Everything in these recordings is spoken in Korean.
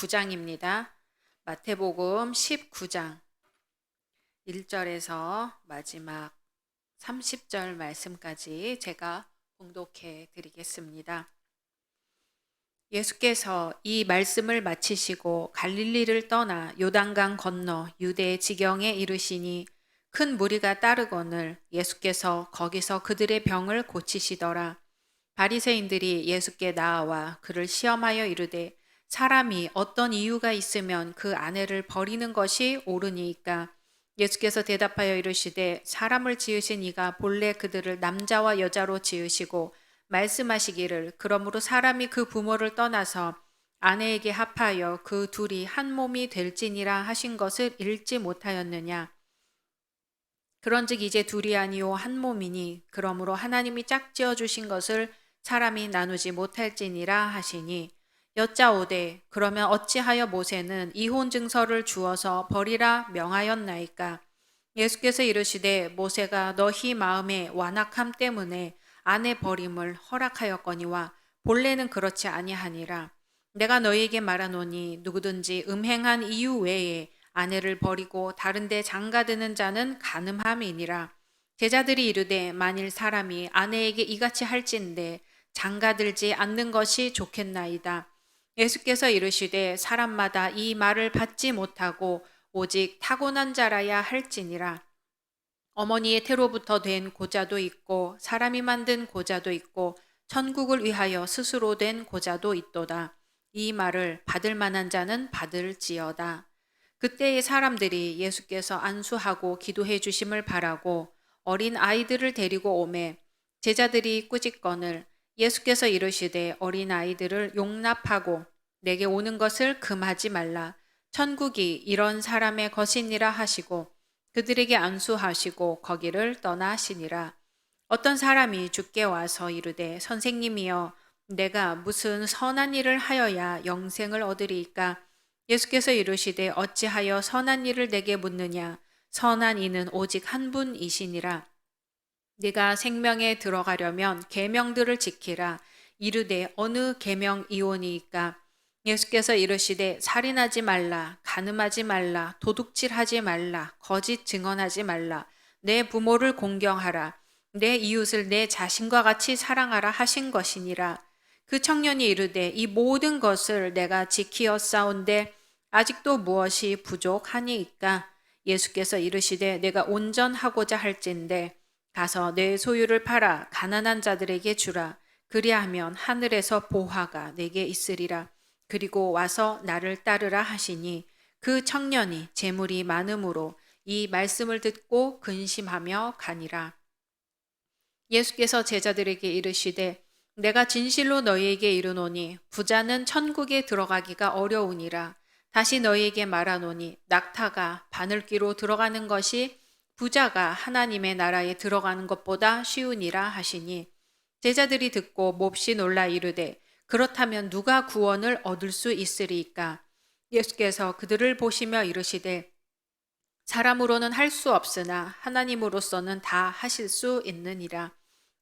9장입니다. 마태복음 19장 1절에서 마지막 30절 말씀까지 제가 봉독해 드리겠습니다. 예수께서 이 말씀을 마치시고 갈릴리를 떠나 요단강 건너 유대 지경에 이르시니 큰 무리가 따르거늘 예수께서 거기서 그들의 병을 고치시더라. 바리새인들이 예수께 나아와 그를 시험하여 이르되 사람이 어떤 이유가 있으면 그 아내를 버리는 것이 옳으니이까? 예수께서 대답하여 이르시되 사람을 지으신 이가 본래 그들을 남자와 여자로 지으시고 말씀하시기를 그러므로 사람이 그 부모를 떠나서 아내에게 합하여 그 둘이 한 몸이 될지니라 하신 것을 읽지 못하였느냐? 그런즉 이제 둘이 아니요 한 몸이니 그러므로 하나님이 짝지어 주신 것을 사람이 나누지 못할지니라 하시니 여짜오되 그러면 어찌하여 모세는 이혼 증서를 주어서 버리라 명하였나이까? 예수께서 이르시되 모세가 너희 마음의 완악함 때문에 아내 버림을 허락하였거니와 본래는 그렇지 아니하니라. 내가 너희에게 말하노니 누구든지 음행한 이유 외에 아내를 버리고 다른 데 장가드는 자는 간음함이니라. 제자들이 이르되 만일 사람이 아내에게 이같이 할진대 장가들지 않는 것이 좋겠나이다. 예수께서 이르시되 사람마다 이 말을 받지 못하고 오직 타고난 자라야 할지니라. 어머니의 태로부터 된 고자도 있고 사람이 만든 고자도 있고 천국을 위하여 스스로 된 고자도 있도다. 이 말을 받을 만한 자는 받을지어다. 그때의 사람들이 예수께서 안수하고 기도해 주심을 바라고 어린 아이들을 데리고 오매 제자들이 꾸짖거늘 예수께서 이르시되 어린 아이들을 용납하고 내게 오는 것을 금하지 말라. 천국이 이런 사람의 것이니라 하시고 그들에게 안수하시고 거기를 떠나시니라. 어떤 사람이 주께 와서 이르되 선생님이여 내가 무슨 선한 일을 하여야 영생을 얻으리이까? 예수께서 이르시되 어찌하여 선한 일을 내게 묻느냐? 선한 이는 오직 한 분이시니라. 네가 생명에 들어가려면 계명들을 지키라. 이르되 어느 계명이오니이까? 예수께서 이르시되 살인하지 말라, 간음하지 말라, 도둑질하지 말라, 거짓 증언하지 말라, 내 부모를 공경하라, 내 이웃을 내 자신과 같이 사랑하라 하신 것이니라. 그 청년이 이르되 이 모든 것을 내가 지키었사온데 아직도 무엇이 부족하니이까? 예수께서 이르시되 내가 온전하고자 할진대 가서 내 소유를 팔아 가난한 자들에게 주라. 그리하면 하늘에서 보화가 내게 있으리라. 그리고 와서 나를 따르라 하시니 그 청년이 재물이 많음으로 이 말씀을 듣고 근심하며 가니라. 예수께서 제자들에게 이르시되 내가 진실로 너희에게 이르노니 부자는 천국에 들어가기가 어려우니라. 다시 너희에게 말하노니 낙타가 바늘귀로 들어가는 것이 부자가 하나님의 나라에 들어가는 것보다 쉬우니라 하시니 제자들이 듣고 몹시 놀라 이르되 그렇다면 누가 구원을 얻을 수 있으리이까? 예수께서 그들을 보시며 이르시되 사람으로는 할 수 없으나 하나님으로서는 다 하실 수 있느니라.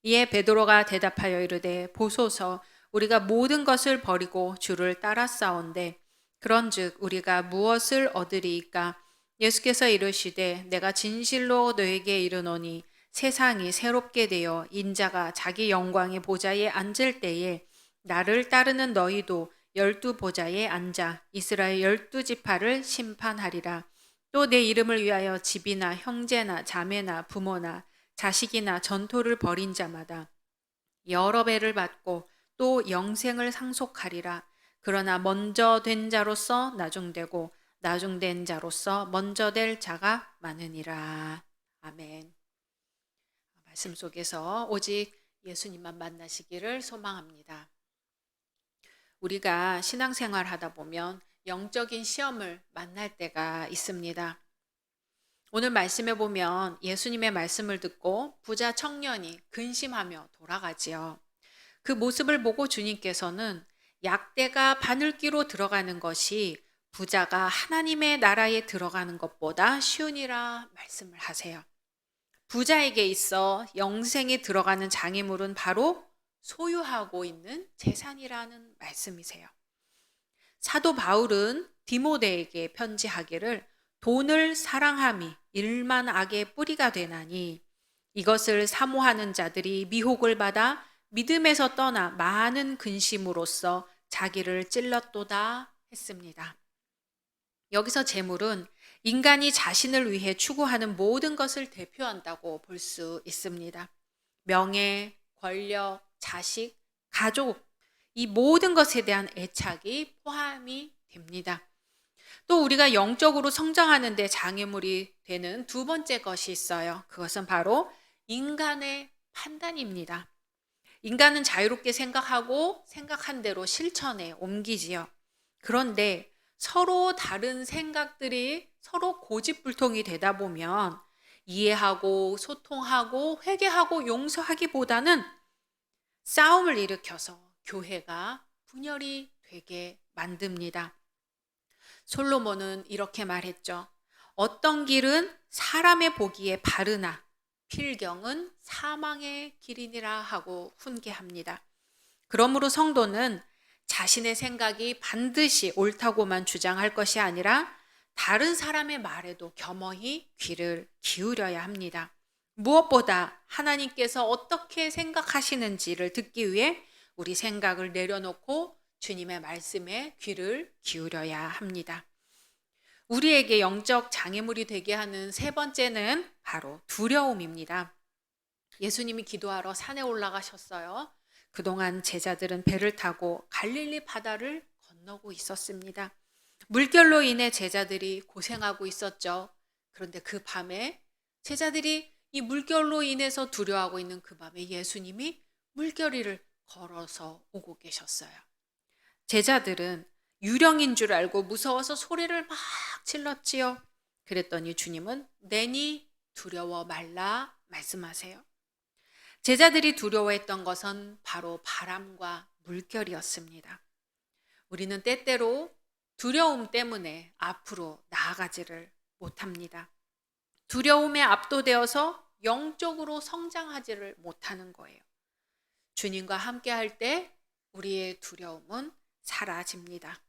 이에 베드로가 대답하여 이르되 보소서 우리가 모든 것을 버리고 주를 따랐사온데 그런즉 우리가 무엇을 얻으리이까? 예수께서 이르시되 내가 진실로 너에게 이르노니 세상이 새롭게 되어 인자가 자기 영광의 보좌에 앉을 때에 나를 따르는 너희도 12 보좌에 앉아 이스라엘 12지파를 심판하리라. 또 내 이름을 위하여 집이나 형제나 자매나 부모나 자식이나 전토를 벌인 자마다 여러 배를 받고 또 영생을 상속하리라. 그러나 먼저 된 자로서 나중되고 나중된 자로서 먼저 될 자가 많으니라. 아멘. 말씀 속에서 오직 예수님만 만나시기를 소망합니다. 우리가 신앙생활 하다 보면 영적인 시험을 만날 때가 있습니다. 오늘 말씀에 보면 예수님의 말씀을 듣고 부자 청년이 근심하며 돌아가지요. 그 모습을 보고 주님께서는 약대가 바늘귀로 들어가는 것이 부자가 하나님의 나라에 들어가는 것보다 쉬우니라 말씀을 하세요. 부자에게 있어 영생에 들어가는 장애물은 바로 소유하고 있는 재산이라는 말씀이세요. 사도 바울은 디모데에게 편지하기를 돈을 사랑함이 일만 악의 뿌리가 되나니 이것을 사모하는 자들이 미혹을 받아 믿음에서 떠나 많은 근심으로써 자기를 찔렀도다 했습니다. 여기서 재물은 인간이 자신을 위해 추구하는 모든 것을 대표한다고 볼 수 있습니다. 명예, 권력, 자식, 가족, 이 모든 것에 대한 애착이 포함이 됩니다. 또 우리가 영적으로 성장하는 데 장애물이 되는 두 번째 것이 있어요. 그것은 바로 인간의 판단입니다. 인간은 자유롭게 생각하고 생각한 대로 실천에 옮기지요. 그런데 서로 다른 생각들이 서로 고집불통이 되다 보면 이해하고 소통하고 회개하고 용서하기보다는 싸움을 일으켜서 교회가 분열이 되게 만듭니다. 솔로몬은 이렇게 말했죠. 어떤 길은 사람의 보기에 바르나 필경은 사망의 길이니라 하고 훈계합니다. 그러므로 성도는 자신의 생각이 반드시 옳다고만 주장할 것이 아니라 다른 사람의 말에도 겸허히 귀를 기울여야 합니다. 무엇보다 하나님께서 어떻게 생각하시는지를 듣기 위해 우리 생각을 내려놓고 주님의 말씀에 귀를 기울여야 합니다. 우리에게 영적 장애물이 되게 하는 세 번째는 바로 두려움입니다. 예수님이 기도하러 산에 올라가셨어요. 그동안 제자들은 배를 타고 갈릴리 바다를 건너고 있었습니다. 물결로 인해 제자들이 고생하고 있었죠. 그런데 그 밤에 제자들이 이 물결로 인해서 두려워하고 있는 그 밤에 예수님이 물결 위를 걸어서 오고 계셨어요. 제자들은 유령인 줄 알고 무서워서 소리를 막 질렀지요. 그랬더니 주님은 내니 두려워 말라 말씀하세요. 제자들이 두려워했던 것은 바로 바람과 물결이었습니다. 우리는 때때로 두려움 때문에 앞으로 나아가지를 못합니다. 두려움에 압도되어서 영적으로 성장하지를 못하는 거예요. 주님과 함께 할 때 우리의 두려움은 사라집니다.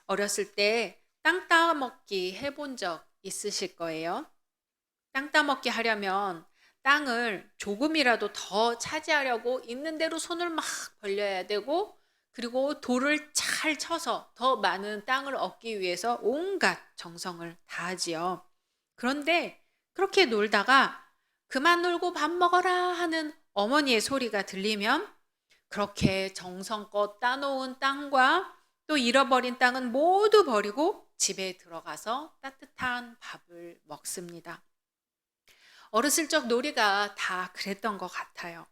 어렸을 때 땅 따먹기 해본 적 있으실 거예요. 땅 따먹기 하려면 땅을 조금이라도 더 차지하려고 있는 대로 손을 막 벌려야 되고, 그리고 돌을 잘 쳐서 더 많은 땅을 얻기 위해서 온갖 정성을 다하지요. 그런데 그렇게 놀다가 그만 놀고 밥 먹어라 하는 어머니의 소리가 들리면 그렇게 정성껏 따놓은 땅과 또 잃어버린 땅은 모두 버리고 집에 들어가서 따뜻한 밥을 먹습니다. 어렸을 적 놀이가 다 그랬던 것 같아요.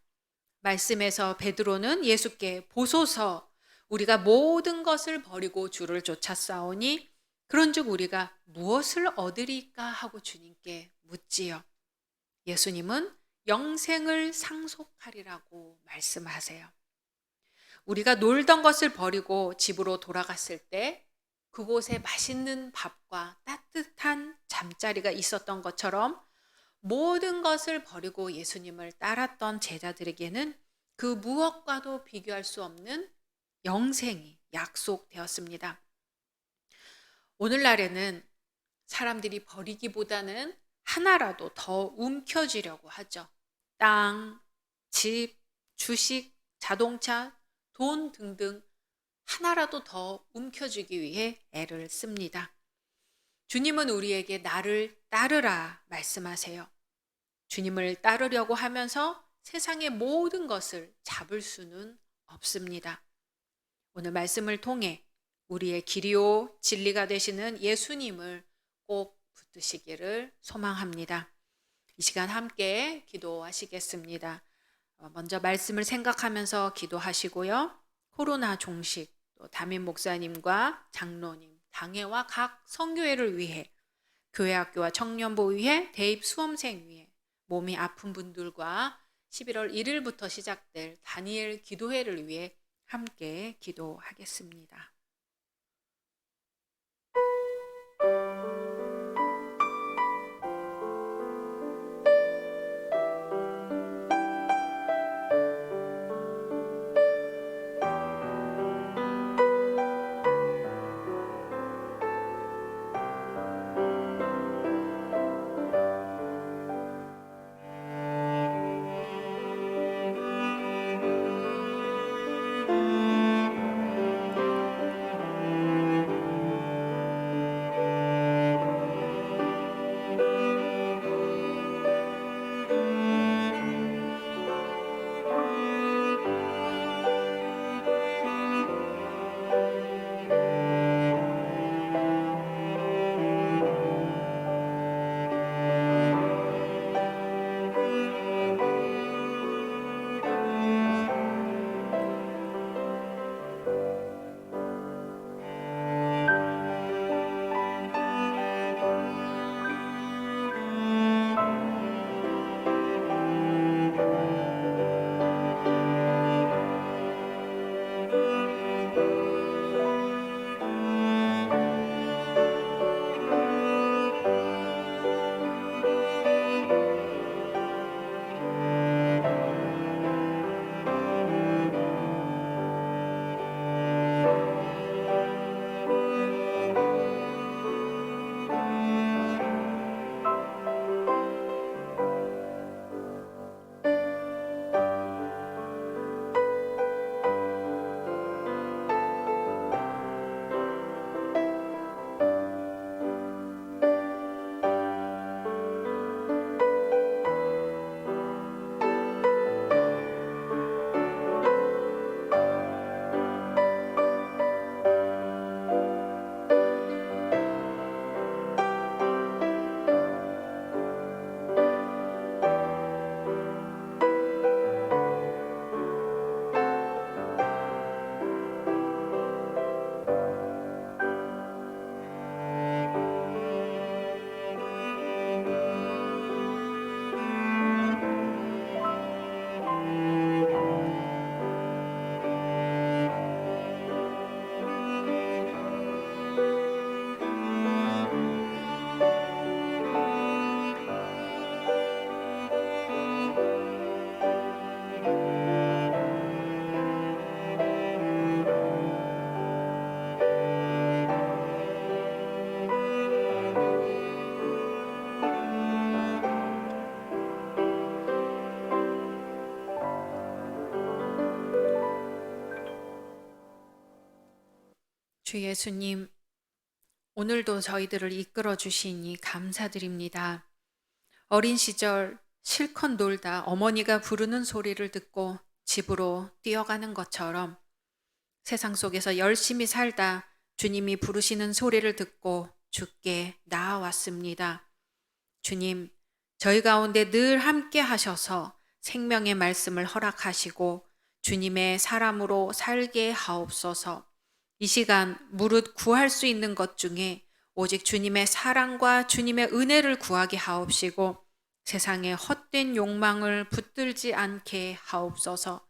말씀에서 베드로는 예수께 보소서 우리가 모든 것을 버리고 주를 쫓아싸오니 그런즉 우리가 무엇을 얻으리까 하고 주님께 묻지요. 예수님은 영생을 상속하리라고 말씀하세요. 우리가 놀던 것을 버리고 집으로 돌아갔을 때 그곳에 맛있는 밥과 따뜻한 잠자리가 있었던 것처럼 모든 것을 버리고 예수님을 따랐던 제자들에게는 그 무엇과도 비교할 수 없는 영생이 약속되었습니다. 오늘날에는 사람들이 버리기보다는 하나라도 더 움켜쥐려고 하죠. 땅, 집, 주식, 자동차, 돈 등등 하나라도 더 움켜쥐기 위해 애를 씁니다. 주님은 우리에게 나를 따르라 말씀하세요. 주님을 따르려고 하면서 세상의 모든 것을 잡을 수는 없습니다. 오늘 말씀을 통해 우리의 길이요 진리가 되시는 예수님을 꼭 붙드시기를 소망합니다. 이 시간 함께 기도하시겠습니다. 먼저 말씀을 생각하면서 기도하시고요. 코로나 종식, 또 담임 목사님과 장로님, 당회와 각 선교회를 위해, 교회학교와 청년부위회, 대입 수험생 위해, 몸이 아픈 분들과 11월 1일부터 시작될 다니엘 기도회를 위해 함께 기도하겠습니다. 주 예수님, 오늘도 저희들을 이끌어 주시니 감사드립니다. 어린 시절 실컷 놀다 어머니가 부르는 소리를 듣고 집으로 뛰어가는 것처럼 세상 속에서 열심히 살다 주님이 부르시는 소리를 듣고 주께 나아왔습니다. 주님, 저희 가운데 늘 함께 하셔서 생명의 말씀을 허락하시고 주님의 사람으로 살게 하옵소서. 이 시간 무릇 구할 수 있는 것 중에 오직 주님의 사랑과 주님의 은혜를 구하게 하옵시고 세상의 헛된 욕망을 붙들지 않게 하옵소서.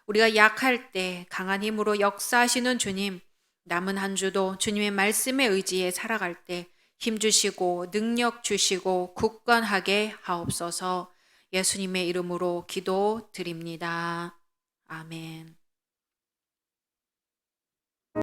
우리가 약할 때 강한 힘으로 역사하시는 주님, 남은 한 주도 주님의 말씀에 의지해 살아갈 때 힘 주시고 능력 주시고 굳건하게 하옵소서. 예수님의 이름으로 기도드립니다. 아멘.